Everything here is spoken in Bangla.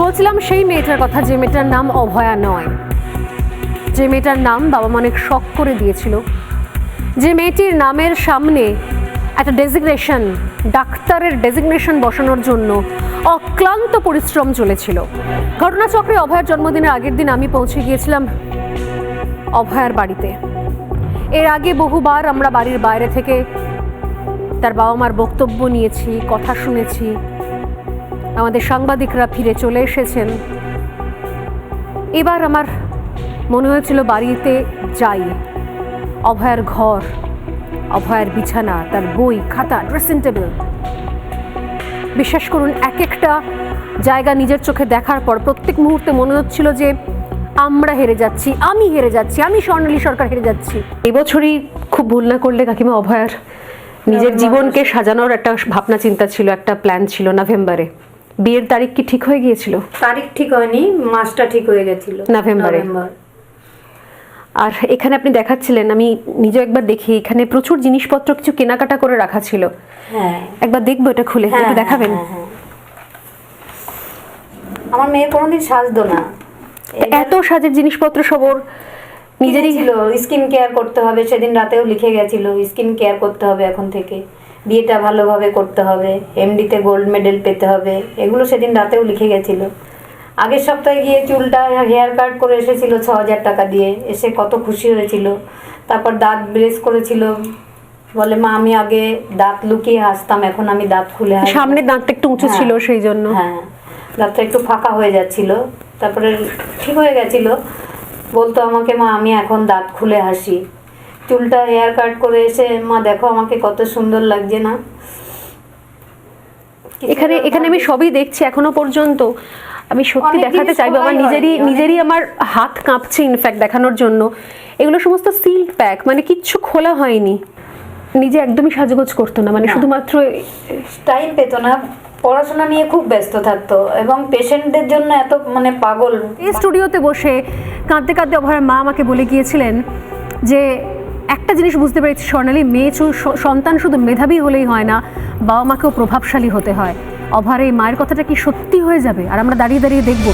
বলছিলাম সেই মেয়েটার কথা, যে মেয়েটার নাম অভয়া নয়, যে মেয়েটার নাম বাবা মা অনেক শখ করে দিয়েছিল, যে মেয়েটির নামের সামনে একটা ডেজিগনেশন, ডাক্তারের ডেজিগনেশন বসানোর জন্য অক্লান্ত পরিশ্রম চলেছিল। ঘটনাচক্রে অভয়ার জন্মদিনের আগের দিন আমি পৌঁছে গিয়েছিলাম অভয়ার বাড়িতে। এর আগে বহুবার আমরা বাড়ির বাইরে থেকে তার বাবা মার বক্তব্য নিয়েছি, কথা শুনেছি। আমাদের সাংবাদিকরা ফিরে চলে এসেছেন। এবার আমার মনে হয়েছিল বাড়িতে যাই। অভয়ার ঘর, অভয়ার বিছানা, তার বই খাতা, ড্রেসিং টেবিল, বিশ্বাস করুন এক একটা জায়গা নিজের চোখে দেখার পর প্রত্যেক মুহূর্তে মনে হচ্ছিল যে আমরা হেরে যাচ্ছি, আমি হেরে যাচ্ছি, আমি স্বর্ণালী সরকার হেরে যাচ্ছি। এবছরই খুব ভুল না করলে কাকিমা অভয়ার নিজের জীবনকে সাজানোর একটা ভাবনা চিন্তা ছিল, একটা প্ল্যান ছিল। নভেম্বরে বিয়ের তারিখ কি ঠিক হয়ে গিয়েছিল? তারিখ ঠিক হয়নি, মাসটা ঠিক হয়ে গেছিল নভেম্বরে। আর এখানে আপনি দেখাচ্ছিলেন, আমি নিজে একবার দেখি, এখানে প্রচুর জিনিসপত্র কিছু কেনাকাটা করে রাখা ছিল। হ্যাঁ, একবার দেখবো এটা খুলে, একটু দেখাবেন? আমার মেয়ে কোনোদিন সাজতো না, এত সাজের জিনিসপত্র সব ওর নিজেরই ছিল। স্কিন কেয়ার করতে হবে, সেদিন রাতেও লিখে গেছিল স্কিন কেয়ার করতে হবে, এখন থেকে বিয়েটা ভালোভাবে করতে হবে, এমডিতে গোল্ড মেডেল পেতে হবে, এগুলো সেদিন রাতেও লিখে গেছিল। আগের সপ্তাহে গিয়ে চুলটা হেয়ার কাট করে এসেছিল ৬,০০০ টাকা দিয়ে, এসে কত খুশি হয়েছিল। তারপর দাঁত ব্রেস করেছিল, বলে মা আমি আগে দাঁত লুকিয়ে হাসতাম, এখন আমি দাঁত খুলে হাসি। সামনের দাঁতটা একটু উঁচু ছিল সেই জন্য। হ্যাঁ, দাঁতটা একটু ফাঁকা হয়ে যাচ্ছিল, তারপরে ঠিক হয়ে গেছিল। বলতো আমাকে মা আমি এখন দাঁত খুলে হাসি। চুলটা হেয়ার কাট করে এসে মা দেখো আমাকে কত সুন্দর লাগছে না। এখানে এখানে আমি সবই দেখছি এখনো পর্যন্ত। আমি সত্যি দেখাতে চাইবো, আমার নিজেরই আমার হাত কাঁপছে ইনফ্যাক্ট দেখানোর জন্য। এগুলো সমস্ত সিল্ড প্যাক, মানে কিচ্ছু খোলা হয়নি। নিজে একদমই সাজগোজ করতো না, মানে শুধুমাত্র টাইম পেতো না, পড়াশোনা নিয়ে খুব ব্যস্ত থাকতো এবং পেশেন্টদের জন্য এত মানে পাগল। এই স্টুডিওতে বসে কাঁদতে কাঁদতে অভয়ার মা আমাকে বলে গিয়েছিলেন যে একটা জিনিস বুঝতে পেরেছি স্বর্ণালী, মেয়ে সন্তান শুধু মেধাবী হলেই হয় না, বাবা মাকেও প্রভাবশালী হতে হয়। অভয়ার এই মায়ের কথাটা কি সত্যি হয়ে যাবে? আর আমরা দাঁড়িয়ে দাঁড়িয়ে দেখবো।